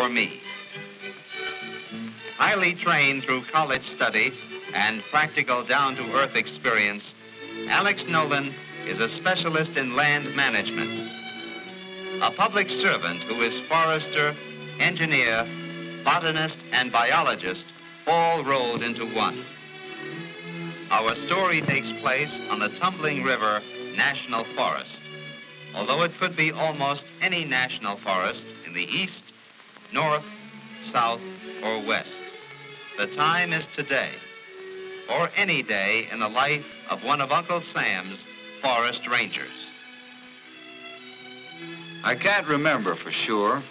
for me. Highly trained through college study and practical down-to-earth experience, Alex Nolan is a specialist in land management, a public servant who is forester, engineer, botanist, and biologist, all rolled into one. Our story takes place on the Tumbling River National Forest, although it could be almost any national forest in the east, north, south, or west. The time is today, or any day in the life of one of Uncle Sam's forest rangers. I can't remember for sure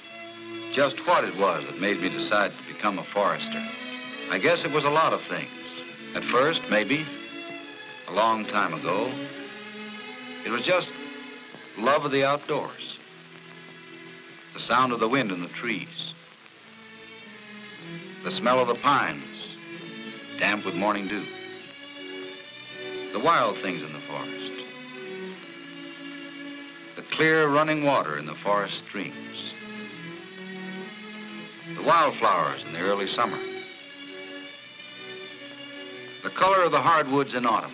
just what it was that made me decide to become a forester. I guess it was a lot of things. At first, maybe, a long time ago, it was just love of the outdoors, the sound of the wind in the trees, the smell of the pines, damp with morning dew, the wild things in the forest, the clear running water in the forest streams, the wildflowers in the early summer, the color of the hardwoods in autumn,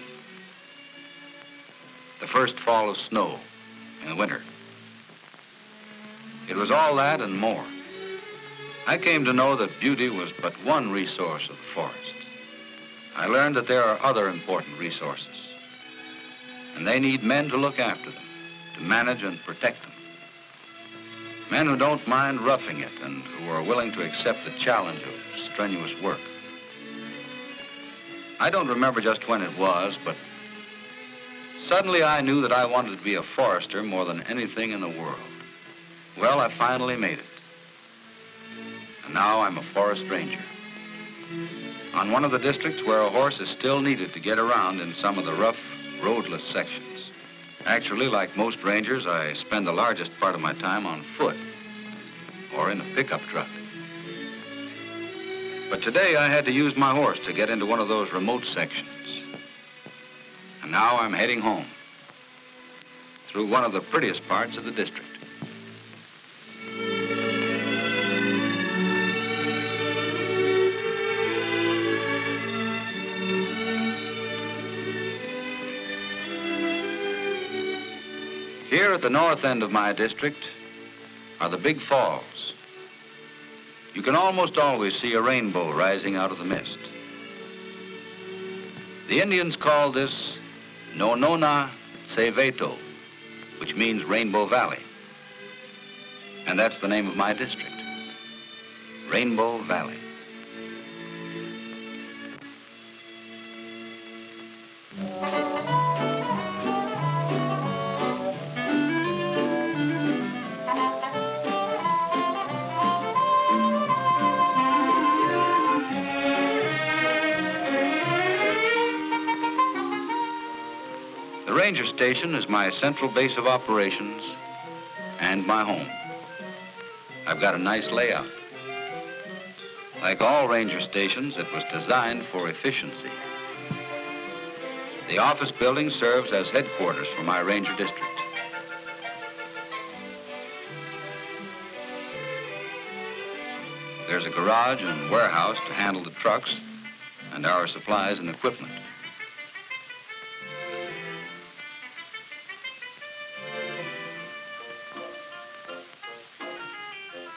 the first fall of snow in the winter. It was all that and more. I came to know that beauty was but one resource of the forest. I learned that there are other important resources, and they need men to look after them, to manage and protect them. Men who don't mind roughing it and who are willing to accept the challenge of strenuous work. I don't remember just when it was, but suddenly I knew that I wanted to be a forester more than anything in the world. Well, I finally made it. And now I'm a forest ranger. On one of the districts where a horse is still needed to get around in some of the rough, roadless sections. Actually, like most rangers, I spend the largest part of my time on foot or in a pickup truck. But today I had to use my horse to get into one of those remote sections. And now I'm heading home through one of the prettiest parts of the district. Here at the north end of my district are the big falls. You can almost always see a rainbow rising out of the mist. The Indians call this Nonona Seveto, which means Rainbow Valley. And that's the name of my district, Rainbow Valley. The ranger station is my central base of operations and my home. I've got a nice layout. Like all ranger stations, it was designed for efficiency. The office building serves as headquarters for my ranger district. There's a garage and warehouse to handle the trucks and our supplies and equipment.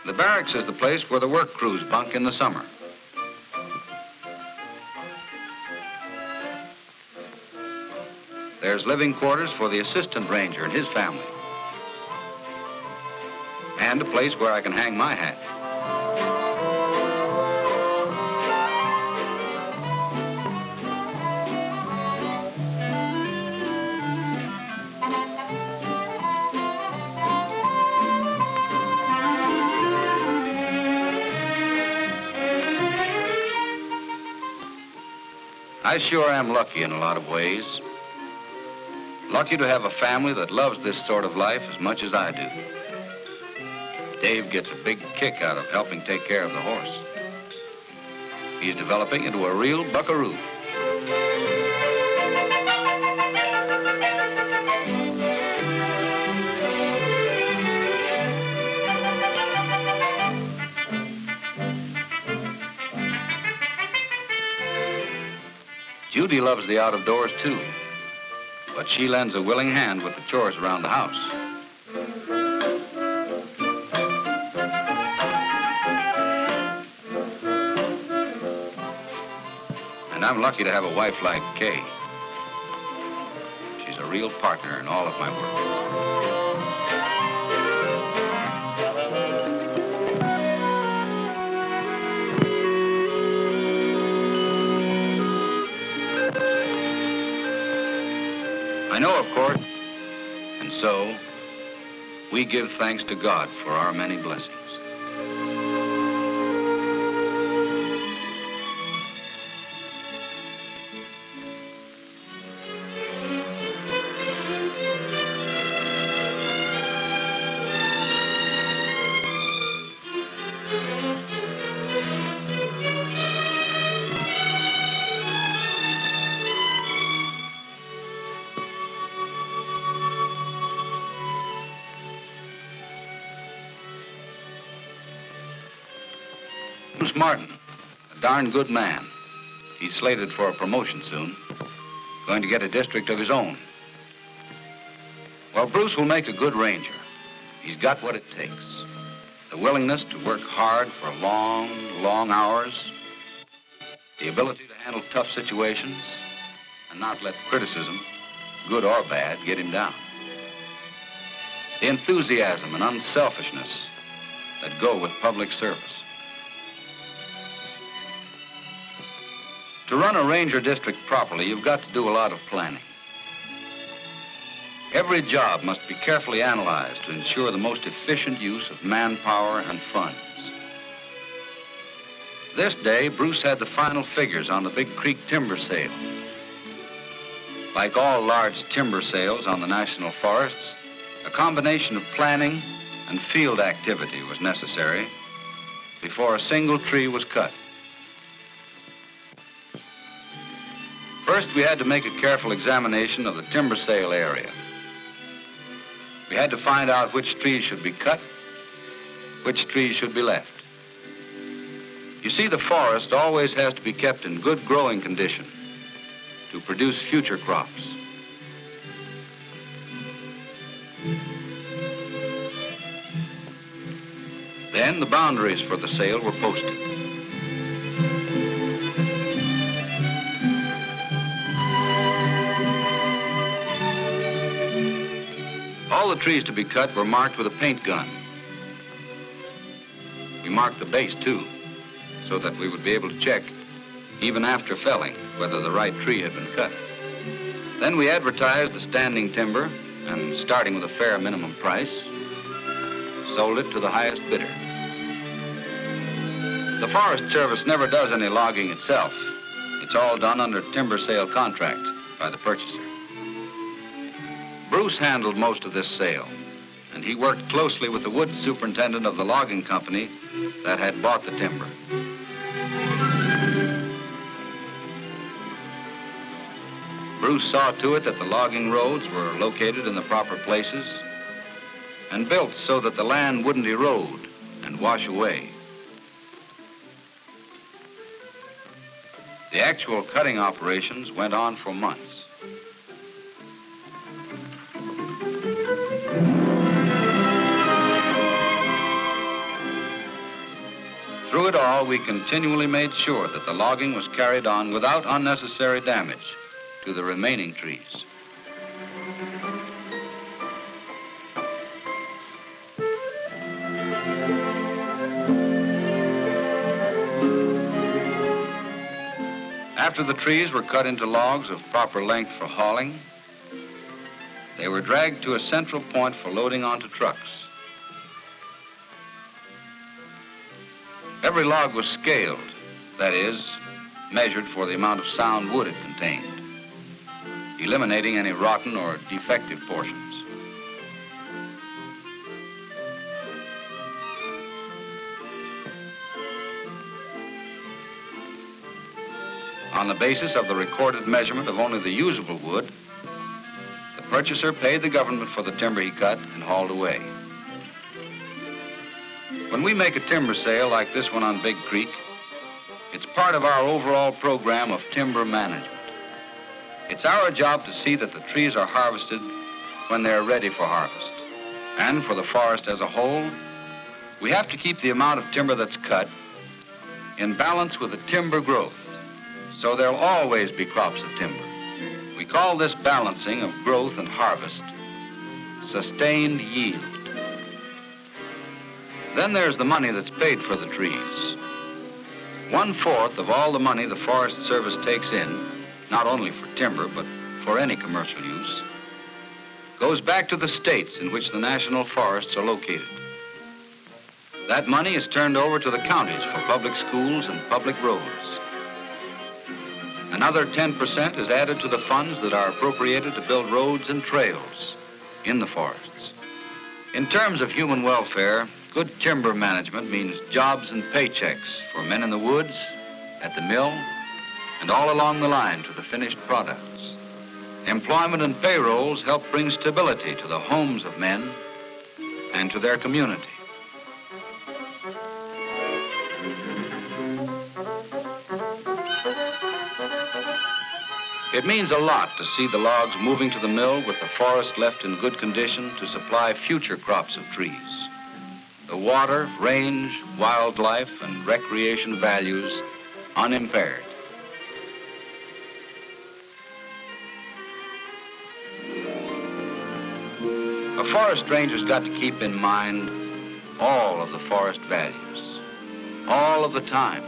The barracks is the place where the work crews bunk in the summer. There's living quarters for the assistant ranger and his family. And a place where I can hang my hat. I sure am lucky in a lot of ways. Lucky to have a family that loves this sort of life as much as I do. Dave gets a big kick out of helping take care of the horse. He's developing into a real buckaroo. Judy loves the out of doors too, but she lends a willing hand with the chores around the house. And I'm lucky to have a wife like Kay. She's a real partner in all of my work. I know, of course, and so we give thanks to God for our many blessings. Bruce Martin, a darn good man. He's slated for a promotion soon, going to get a district of his own. Well, Bruce will make a good ranger. He's got what it takes. The willingness to work hard for long, long hours, the ability to handle tough situations, and not let criticism, good or bad, get him down. The enthusiasm and unselfishness that go with public service. To run a ranger district properly, you've got to do a lot of planning. Every job must be carefully analyzed to ensure the most efficient use of manpower and funds. This day, Bruce had the final figures on the Big Creek timber sale. Like all large timber sales on the national forests, a combination of planning and field activity was necessary before a single tree was cut. First, we had to make a careful examination of the timber sale area. We had to find out which trees should be cut, which trees should be left. You see, the forest always has to be kept in good growing condition to produce future crops. Then the boundaries for the sale were posted. All the trees to be cut were marked with a paint gun. We marked the base, too, so that we would be able to check, even after felling, whether the right tree had been cut. Then we advertised the standing timber, and starting with a fair minimum price, sold it to the highest bidder. The Forest Service never does any logging itself. It's all done under timber sale contract by the purchaser. Bruce handled most of this sale, and he worked closely with the woods superintendent of the logging company that had bought the timber. Bruce saw to it that the logging roads were located in the proper places and built so that the land wouldn't erode and wash away. The actual cutting operations went on for months. Through it all, we continually made sure that the logging was carried on without unnecessary damage to the remaining trees. After the trees were cut into logs of proper length for hauling, they were dragged to a central point for loading onto trucks. Every log was scaled, that is, measured for the amount of sound wood it contained, eliminating any rotten or defective portions. On the basis of the recorded measurement of only the usable wood, the purchaser paid the government for the timber he cut and hauled away. When we make a timber sale like this one on Big Creek, it's part of our overall program of timber management. It's our job to see that the trees are harvested when they're ready for harvest. And for the forest as a whole, we have to keep the amount of timber that's cut in balance with the timber growth, so there'll always be crops of timber. We call this balancing of growth and harvest sustained yield. Then there's the money that's paid for the trees. 1/4 of all the money the Forest Service takes in, not only for timber, but for any commercial use, goes back to the states in which the national forests are located. That money is turned over to the counties for public schools and public roads. Another 10% is added to the funds that are appropriated to build roads and trails in the forests. In terms of human welfare, good timber management means jobs and paychecks for men in the woods, at the mill, and all along the line to the finished products. Employment and payrolls help bring stability to the homes of men and to their community. It means a lot to see the logs moving to the mill with the forest left in good condition to supply future crops of trees. The water, range, wildlife, and recreation values unimpaired. A forest ranger's got to keep in mind all of the forest values, all of the time,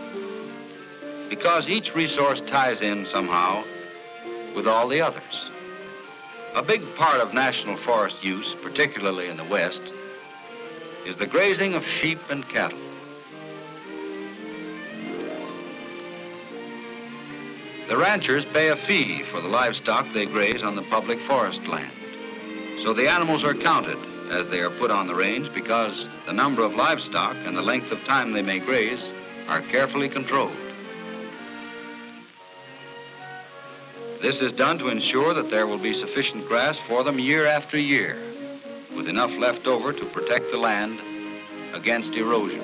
because each resource ties in somehow with all the others. A big part of national forest use, particularly in the West, is the grazing of sheep and cattle. The ranchers pay a fee for the livestock they graze on the public forest land. So the animals are counted as they are put on the range because the number of livestock and the length of time they may graze are carefully controlled. This is done to ensure that there will be sufficient grass for them year after year, with enough left over to protect the land against erosion.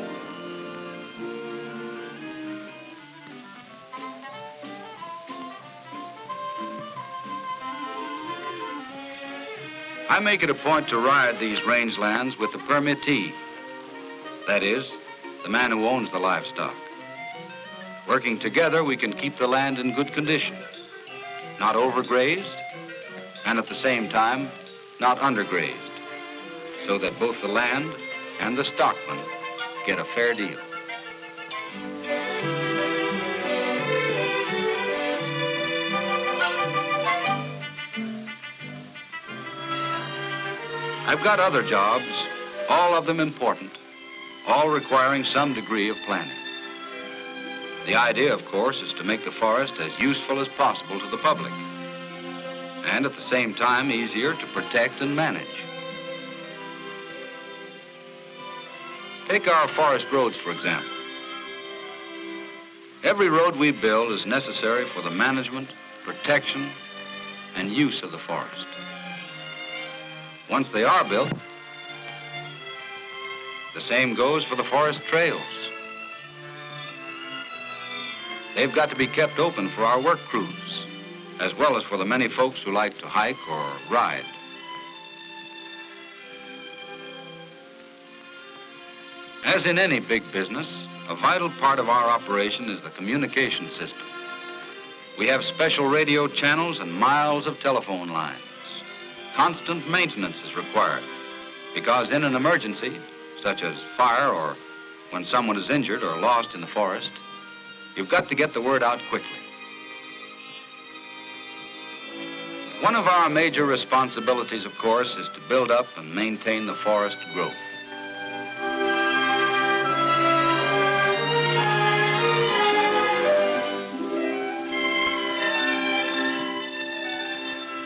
I make it a point to ride these rangelands with the permittee, that is, the man who owns the livestock. Working together, we can keep the land in good condition, not overgrazed, and at the same time, not undergrazed, so that both the land and the stockman get a fair deal. I've got other jobs, all of them important, all requiring some degree of planning. The idea, of course, is to make the forest as useful as possible to the public, and at the same time easier to protect and manage. Take our forest roads, for example. Every road we build is necessary for the management, protection, and use of the forest. Once they are built, the same goes for the forest trails. They've got to be kept open for our work crews, as well as for the many folks who like to hike or ride. As in any big business, a vital part of our operation is the communication system. We have special radio channels and miles of telephone lines. Constant maintenance is required because in an emergency, such as fire or when someone is injured or lost in the forest, you've got to get the word out quickly. One of our major responsibilities, of course, is to build up and maintain the forest growth.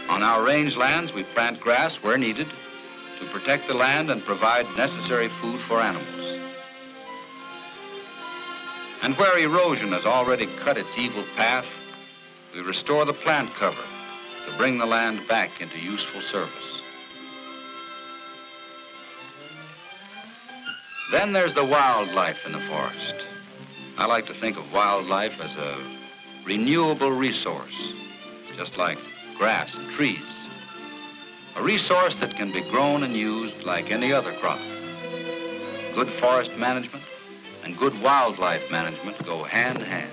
On our rangelands, we plant grass where needed to protect the land and provide necessary food for animals. And where erosion has already cut its evil path, we restore the plant cover to bring the land back into useful service. Then there's the wildlife in the forest. I like to think of wildlife as a renewable resource, just like grass, and trees. A resource that can be grown and used like any other crop. Good forest management and good wildlife management go hand in hand.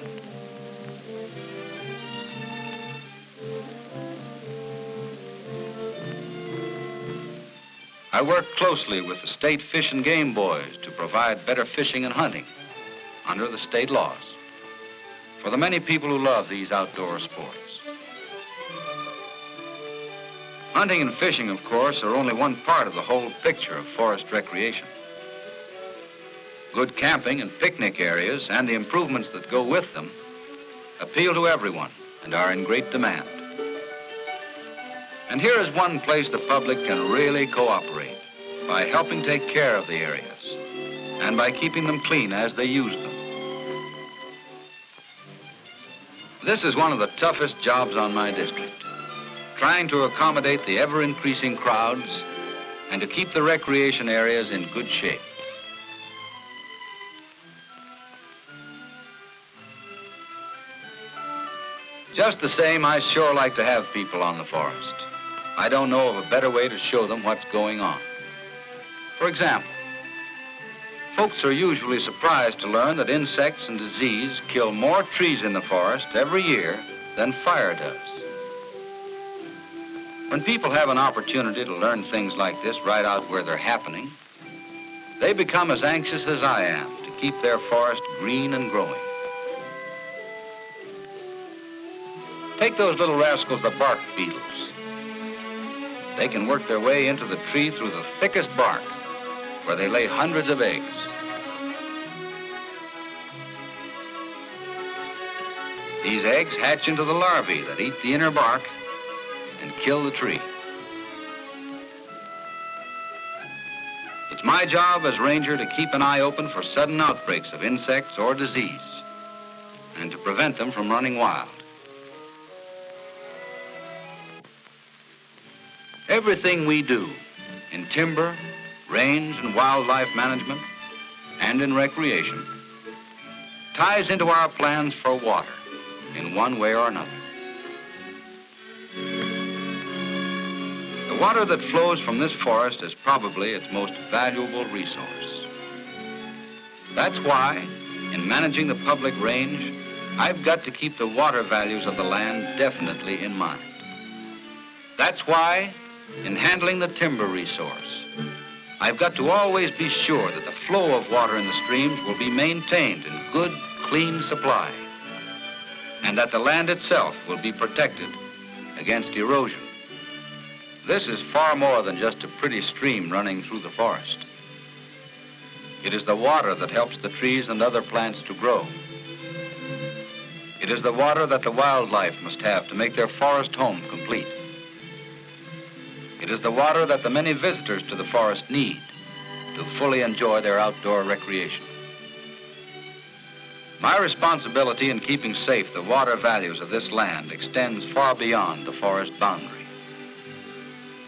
I work closely with the state fish and game boys to provide better fishing and hunting under the state laws for the many people who love these outdoor sports. Hunting and fishing, of course, are only one part of the whole picture of forest recreation. Good camping and picnic areas and the improvements that go with them appeal to everyone and are in great demand. And here is one place the public can really cooperate by helping take care of the areas and by keeping them clean as they use them. This is one of the toughest jobs on my district, trying to accommodate the ever-increasing crowds and to keep the recreation areas in good shape. Just the same, I sure like to have people on the forest. I don't know of a better way to show them what's going on. For example, folks are usually surprised to learn that insects and disease kill more trees in the forest every year than fire does. When people have an opportunity to learn things like this right out where they're happening, they become as anxious as I am to keep their forest green and growing. Take those little rascals, the bark beetles. They can work their way into the tree through the thickest bark, where they lay hundreds of eggs. These eggs hatch into the larvae that eat the inner bark and kill the tree. It's my job as ranger to keep an eye open for sudden outbreaks of insects or disease and to prevent them from running wild. Everything we do in timber, range, and wildlife management, and in recreation, ties into our plans for water in one way or another. The water that flows from this forest is probably its most valuable resource. That's why, in managing the public range, I've got to keep the water values of the land definitely in mind. That's why, in handling the timber resource, I've got to always be sure that the flow of water in the streams will be maintained in good, clean supply, and that the land itself will be protected against erosion. This is far more than just a pretty stream running through the forest. It is the water that helps the trees and other plants to grow. It is the water that the wildlife must have to make their forest home complete. It is the water that the many visitors to the forest need to fully enjoy their outdoor recreation. My responsibility in keeping safe the water values of this land extends far beyond the forest boundary.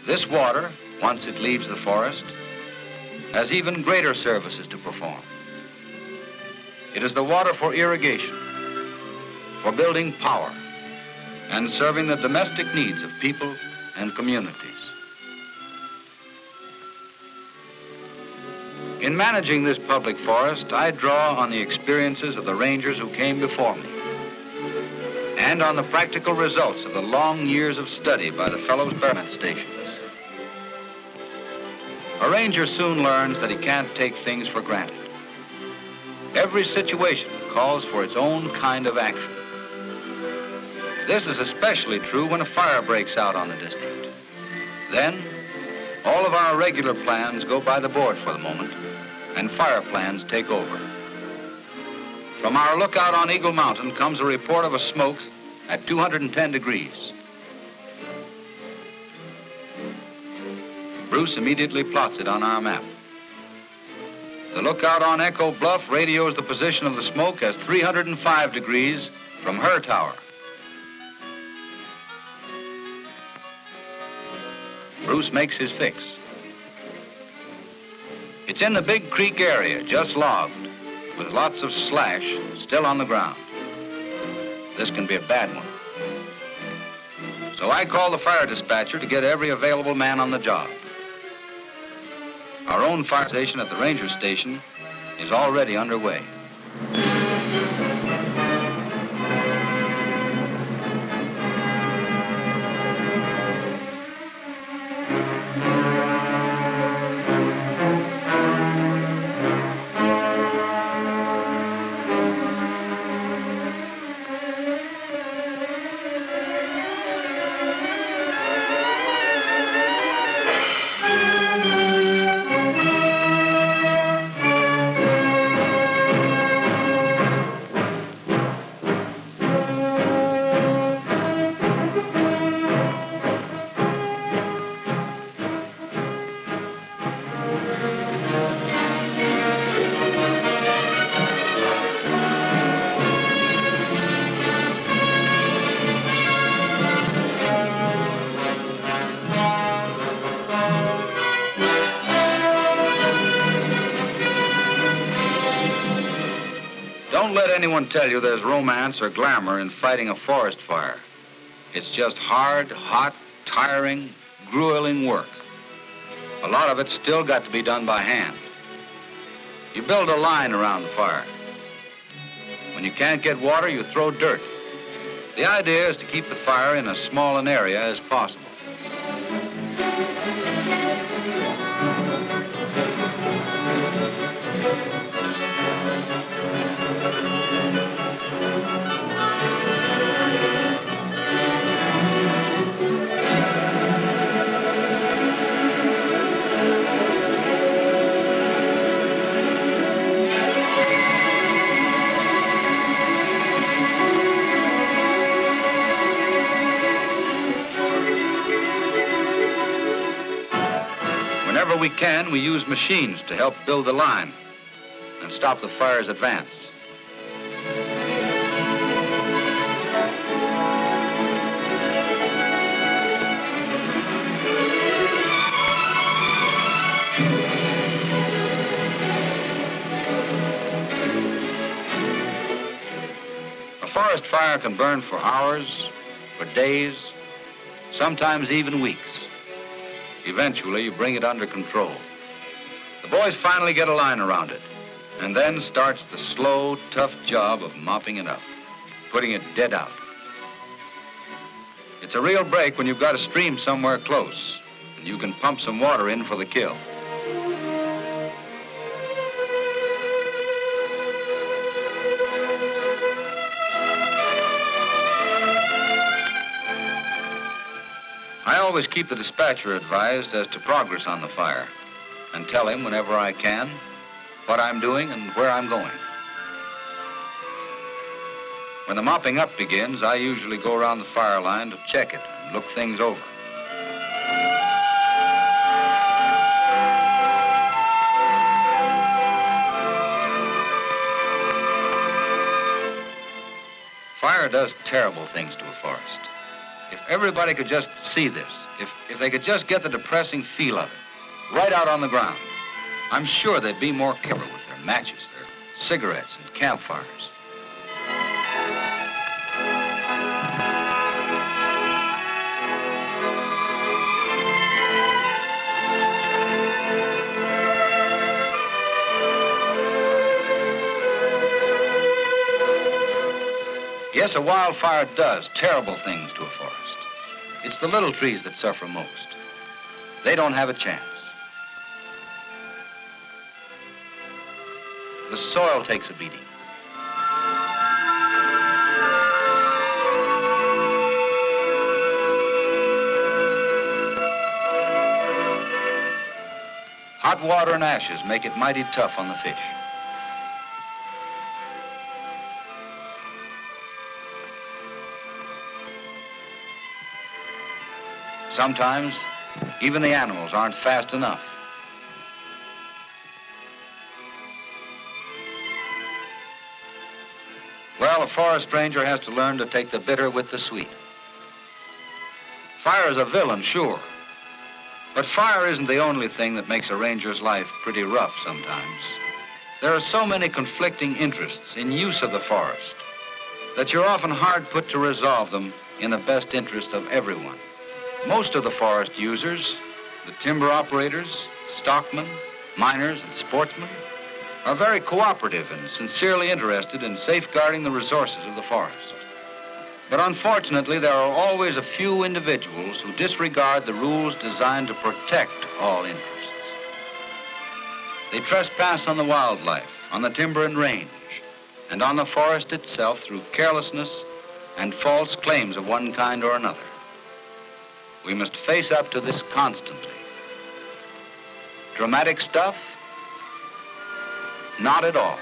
This water, once it leaves the forest, has even greater services to perform. It is the water for irrigation, for building power, and serving the domestic needs of people and communities. In managing this public forest, I draw on the experiences of the rangers who came before me and on the practical results of the long years of study by the fellow experiment stations. A ranger soon learns that he can't take things for granted. Every situation calls for its own kind of action. This is especially true when a fire breaks out on the district. Then, all of our regular plans go by the board for the moment, and fire plans take over. From our lookout on Eagle Mountain comes a report of a smoke at 210 degrees. Bruce immediately plots it on our map. The lookout on Echo Bluff radios the position of the smoke as 305 degrees from her tower. Bruce makes his fix. It's in the Big Creek area, just logged, with lots of slash still on the ground. This can be a bad one. So I called the fire dispatcher to get every available man on the job. Our own fire station at the ranger station is already underway. Don't let anyone tell you there's romance or glamour in fighting a forest fire. It's just hard, hot, tiring, grueling work. A lot of it's still got to be done by hand. You build a line around the fire. When you can't get water, you throw dirt. The idea is to keep the fire in as small an area as possible. Whenever we can, we use machines to help build the line and stop the fire's advance. A forest fire can burn for hours, for days, sometimes even weeks. Eventually, you bring it under control. The boys finally get a line around it, and then starts the slow, tough job of mopping it up, putting it dead out. It's a real break when you've got a stream somewhere close, and you can pump some water in for the kill. I always keep the dispatcher advised as to progress on the fire and tell him whenever I can what I'm doing and where I'm going. When the mopping up begins, I usually go around the fire line to check it and look things over. Fire does terrible things to a forest. If everybody could just see this, if they could just get the depressing feel of it, right out on the ground, I'm sure they'd be more careful with their matches, their cigarettes, and campfires. Yes, a wildfire does terrible things to a forest. It's the little trees that suffer most. They don't have a chance. The soil takes a beating. Hot water and ashes make it mighty tough on the fish. Sometimes, even the animals aren't fast enough. Well, a forest ranger has to learn to take the bitter with the sweet. Fire is a villain, sure. But fire isn't the only thing that makes a ranger's life pretty rough sometimes. There are so many conflicting interests in use of the forest. that you're often hard put to resolve them in the best interest of everyone. Most of the forest users, the timber operators, stockmen, miners, and sportsmen, are very cooperative and sincerely interested in safeguarding the resources of the forest. But unfortunately, there are always a few individuals who disregard the rules designed to protect all interests. They trespass on the wildlife, on the timber and range, and on the forest itself through carelessness and false claims of one kind or another. We must face up to this constantly. Dramatic stuff? Not at all.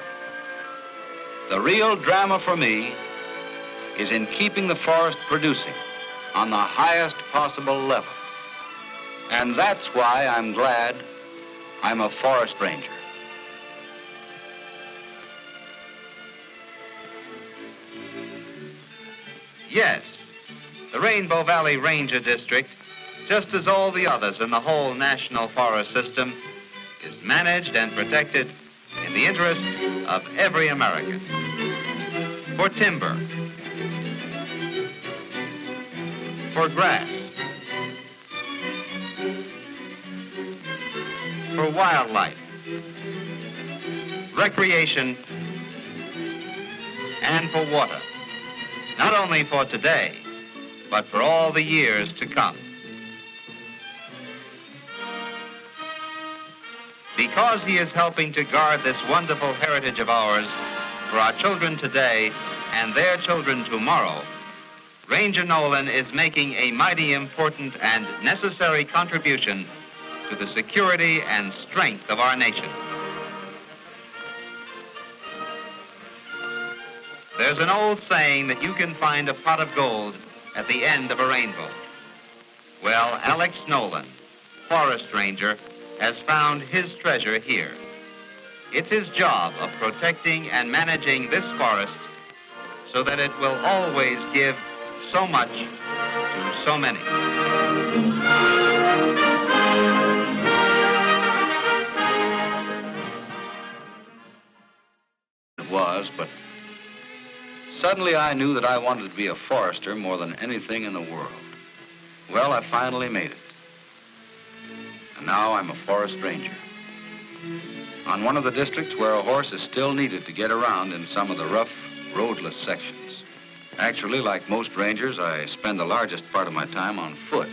The real drama for me is in keeping the forest producing on the highest possible level. And that's why I'm glad I'm a forest ranger. Yes, the Rainbow Valley Ranger District, just as all the others in the whole National Forest System, is managed and protected in the interest of every American. For timber, for grass, for wildlife, recreation, and for water. Not only for today, but for all the years to come. Because he is helping to guard this wonderful heritage of ours for our children today and their children tomorrow, Ranger Nolan is making a mighty important and necessary contribution to the security and strength of our nation. There's an old saying that you can find a pot of gold at the end of a rainbow. Well, Alex Nolan, Forest Ranger, has found his treasure here. It's his job of protecting and managing this forest so that it will always give so much to so many. It was, but suddenly I knew that I wanted to be a forester more than anything in the world. Well, I finally made it. And now I'm a forest ranger. On one of the districts where a horse is still needed to get around in some of the rough, roadless sections. Actually, like most rangers, I spend the largest part of my time on foot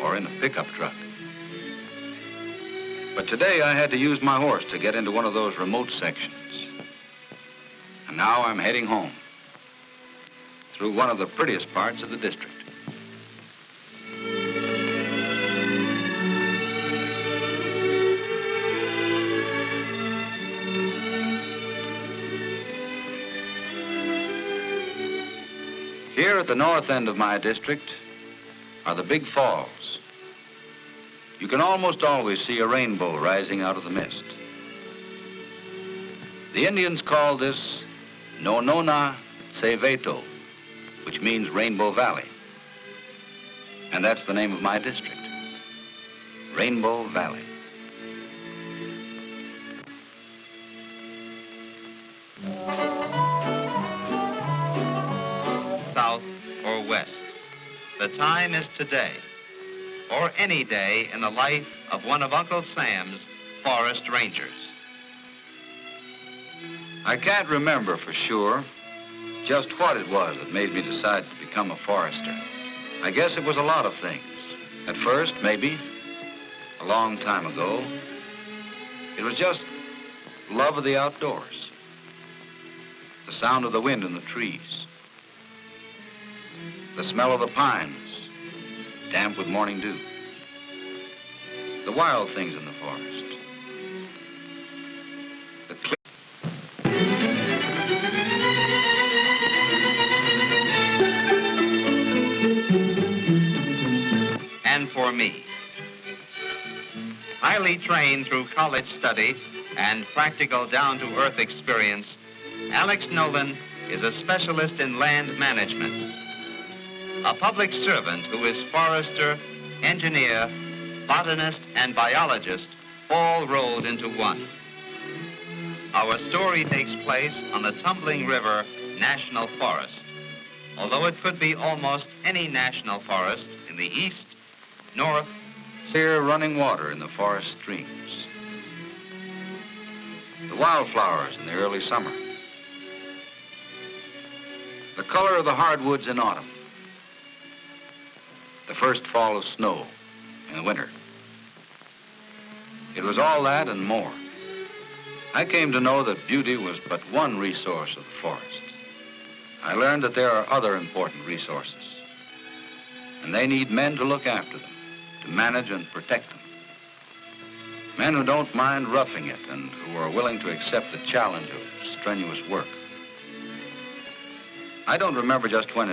or in a pickup truck. But today I had to use my horse to get into one of those remote sections. And now I'm heading home through one of the prettiest parts of the district. Here at the north end of my district are the big falls. You can almost always see a rainbow rising out of the mist. The Indians call this Nonona Seveto, which means Rainbow Valley. And that's the name of my district, Rainbow Valley. South or west, the time is today, or any day in the life of one of Uncle Sam's forest rangers. I can't remember for sure just what it was that made me decide to become a forester. I guess it was a lot of things. At first, maybe, a long time ago, it was just love of the outdoors, the sound of the wind in the trees, the smell of the pines, damp with morning dew, the wild things in the forest, the and for me. Highly trained through college study and practical down-to-earth experience, Alex Nolan is a specialist in land management, a public servant who is forester, engineer, botanist, and biologist, all rolled into one. Our story takes place on the tumbling river national forest, although it could be almost any national forest in the east, north, clear running water in the forest streams, the wildflowers in the early summer, the color of the hardwoods in autumn, the first fall of snow in the winter. It was all that and more. I came to know that beauty was but one resource of the forest. I learned that there are other important resources, and they need men to look after them, to manage and protect them. Men who don't mind roughing it and who are willing to accept the challenge of strenuous work. I don't remember just when